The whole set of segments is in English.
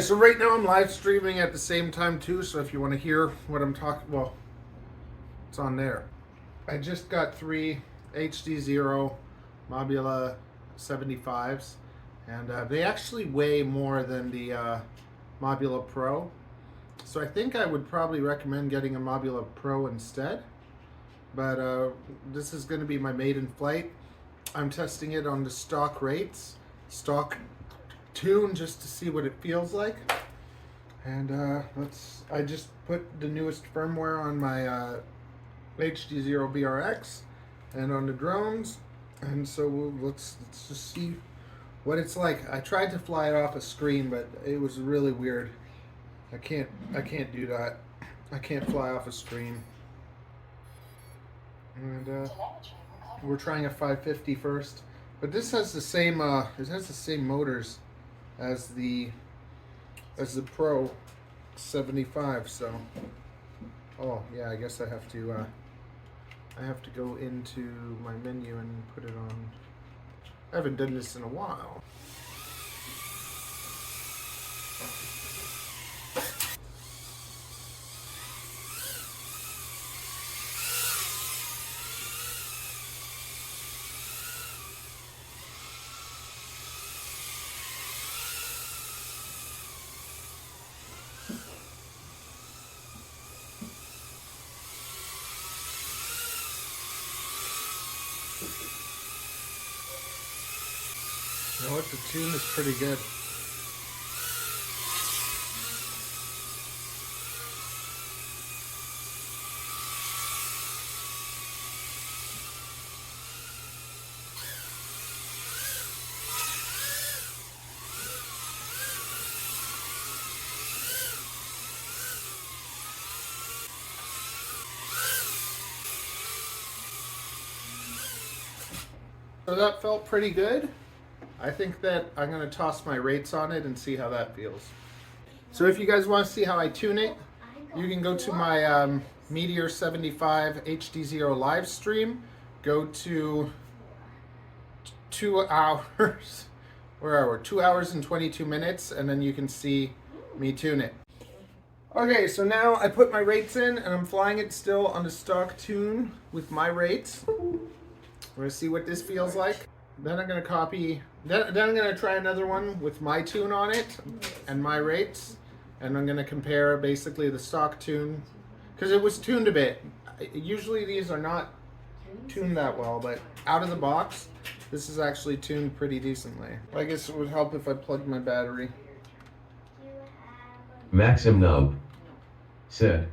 So right now I'm live streaming at the same time too, so if you want to hear what I'm talking, well, it's on there. I just got 3 HDZero Mobula 75s, and they actually weigh more than the Mobula Pro. So I think I would probably recommend getting a Mobula Pro instead. But this is going to be my maiden flight. I'm testing it on the stock rates, stock tune, just to see what it feels like. And I just put the newest firmware on my HDZero BRX and on the drones, and so let's just see what it's like. I tried to fly it off a screen, but it was really weird. I can't do that. I can't fly off a screen. And we're trying a 550 first, but this has the same it has the same motors as the Pro 75. So oh yeah, I guess I have to go into my menu and put it on. I haven't done this in a while. You know what, the tune is pretty good. So that felt pretty good. I think that I'm going to toss my rates on it and see how that feels. So if you guys want to see how I tune it, you can go to my Meteor75 HDZero live stream. Go to 2 hours, where are we? 2 hours and 22 minutes, and then you can see me tune it. Okay, so now I put my rates in, and I'm flying it still on the stock tune with my rates. We're gonna see what this feels like. Then I'm gonna copy. Then I'm gonna try another one with my tune on it and my rates, and I'm gonna compare basically the stock tune, because it was tuned a bit. Usually these are not tuned that well, but out of the box, this is actually tuned pretty decently. I guess it would help if I plugged my battery. Maxim Nub said,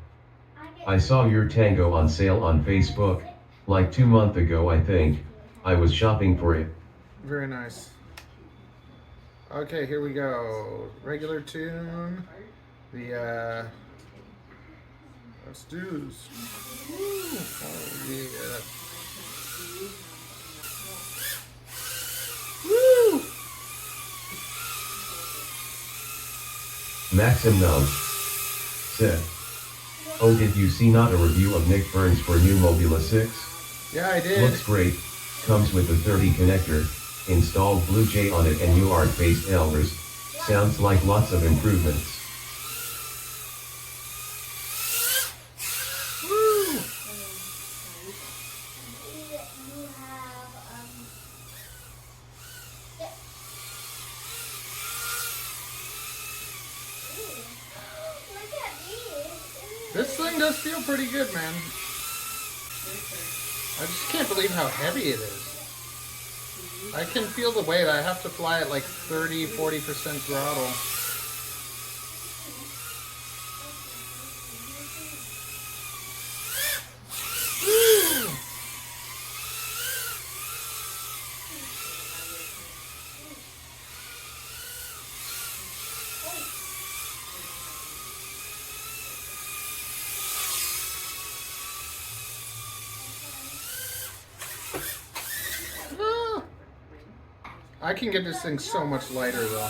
I saw your Tango on sale on Facebook, like 2 months ago I think. I was shopping for it. Very nice. Okay, here we go. Regular tune. The let's do this. Oh yeah. Woo! Maxim Nub said, oh, did you see not a review of Nick Burns for new Mobula 6? Yeah, I did. Looks great. Comes with the 30 connector, installed Blue Jay on it and UART based ELRS. Sounds like lots of improvements. Woo! This thing does feel pretty good, man. I just can't believe how heavy it is. I can feel the weight. I have to fly at like 30-40% throttle. Woo! I can get this thing so much lighter though.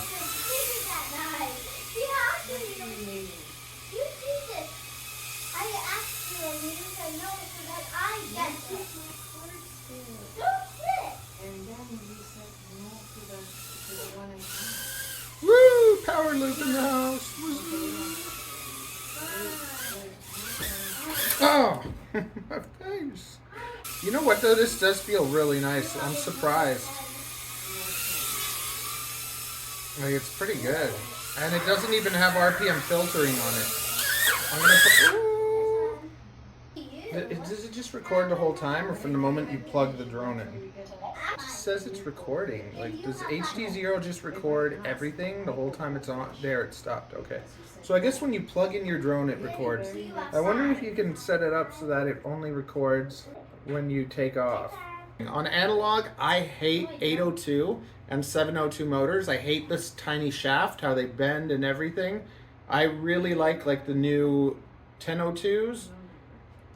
Woo! Power loop in the house. Oh, my face. You know what though? This does feel really nice. I'm surprised. Like, it's pretty good. And it doesn't even have RPM filtering on it. I'm gonna put... Does it just record the whole time or from the moment you plug the drone in? It just says it's recording. Like, does HDZero just record everything the whole time it's on? There, it stopped. Okay. So I guess when you plug in your drone, it records. I wonder if you can set it up so that it only records when you take off. On analog, I hate 802 and 702 motors. I hate this tiny shaft, how they bend and everything. I really like the new 1002s,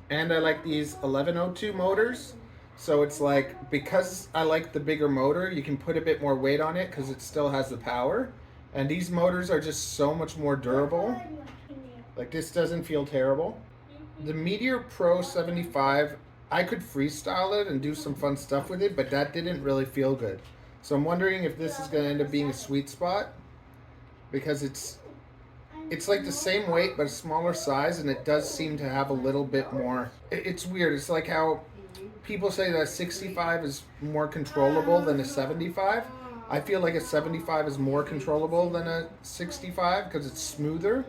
and I like these 1102 motors. So it's like, because I like the bigger motor, you can put a bit more weight on it because it still has the power. And these motors are just so much more durable. Like, this doesn't feel terrible. The Meteor Pro 75, I could freestyle it and do some fun stuff with it, but that didn't really feel good. So I'm wondering if this is going to end up being a sweet spot, because it's like the same weight but a smaller size, and it does seem to have a little bit more. It's weird. It's like how people say that a 65 is more controllable than a 75. I feel like a 75 is more controllable than a 65 because it's smoother.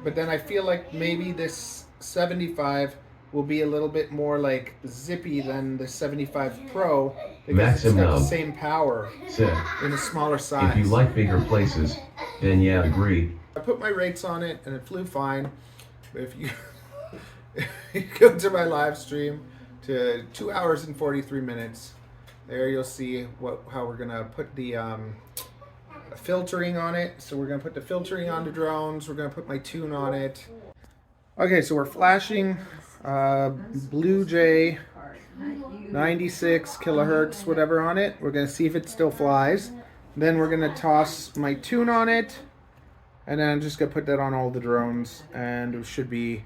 But then I feel like maybe this 75 will be a little bit more like zippy than the 75 Pro because it's got the same power in a smaller size. If you like bigger places, then yeah, agree. I put my rates on it and it flew fine. But if you go to my live stream to 2 hours and 43 minutes, there you'll see how we're gonna put the filtering on it. So we're gonna put the filtering on the drones. We're gonna put my tune on it. Okay, so we're flashing Blue Jay 96 kilohertz, whatever on it. We're gonna see if it still flies. Then we're gonna toss my tune on it, and then I'm just gonna put that on all the drones, and it should be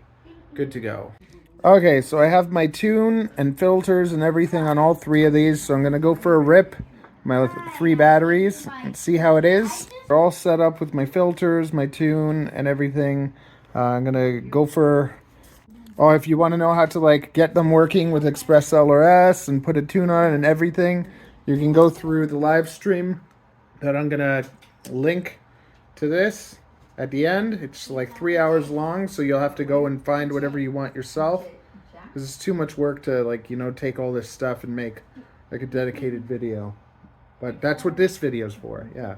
good to go. Okay, so I have my tune and filters and everything on all three of these, so I'm gonna go for a rip, my 3 batteries, and see how it is. They're all set up with my filters, my tune, and everything. I'm gonna go for... Oh, if you want to know how to get them working with Express ELRS and put a tune on it and everything, you can go through the live stream that I'm gonna link to this at the end. It's like 3 hours long, so you'll have to go and find whatever you want yourself, because it's too much work to take all this stuff and make a dedicated video. But that's what this video's for. Yeah.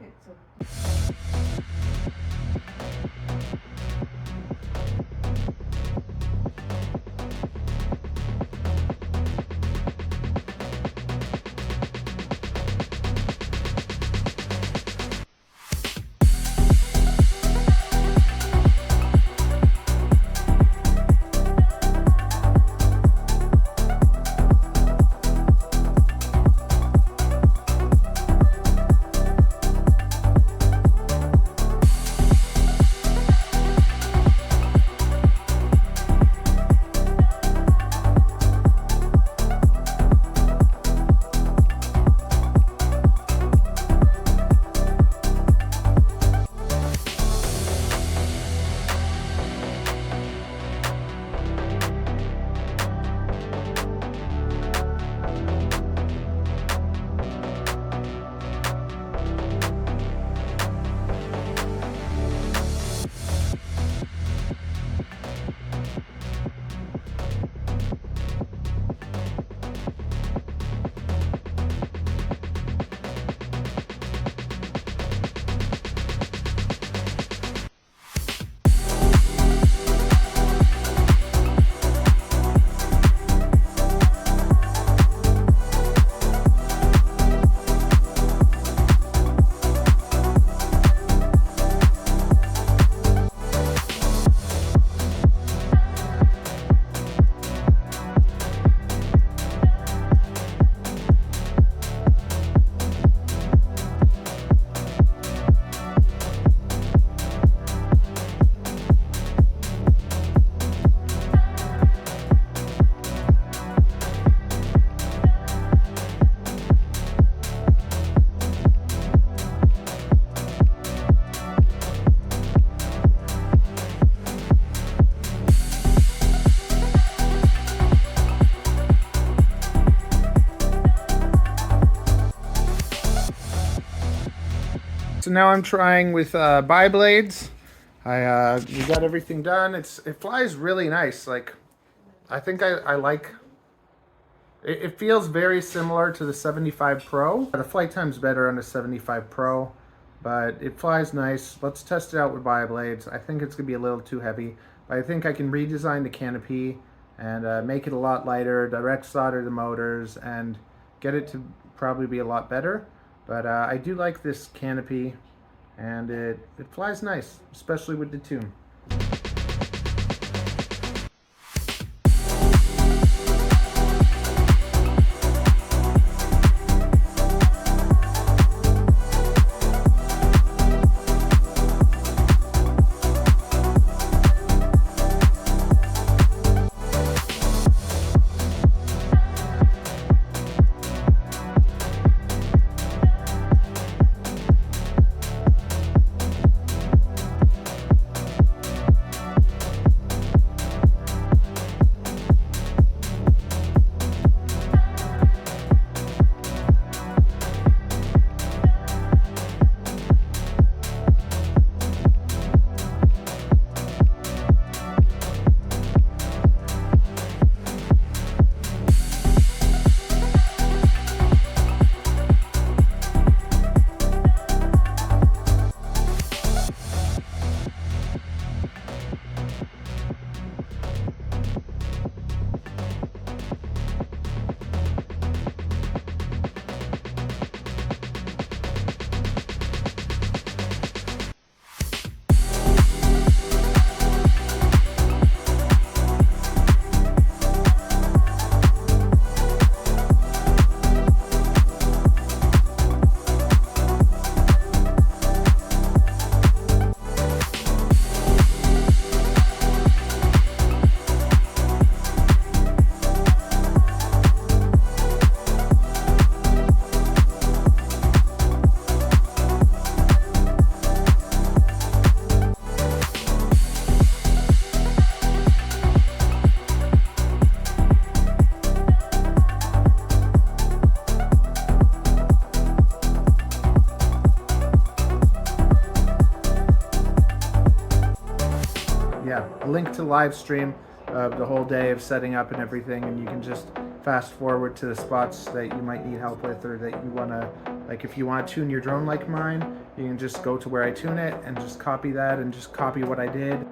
So now I'm trying with bi-blades. We got everything done. It flies really nice. Like, I think I like. It feels very similar to the 75 Pro. The flight time's better on the 75 Pro, but it flies nice. Let's test it out with bi-blades. I think it's gonna be a little too heavy, but I think I can redesign the canopy and make it a lot lighter, direct solder the motors, and get it to probably be a lot better. But I do like this canopy, and it flies nice, especially with the tune. Yeah, a link to live stream of the whole day of setting up and everything, and you can just fast forward to the spots that you might need help with, or that you want to, like if you want to tune your drone like mine, you can just go to where I tune it and just copy that and just copy what I did.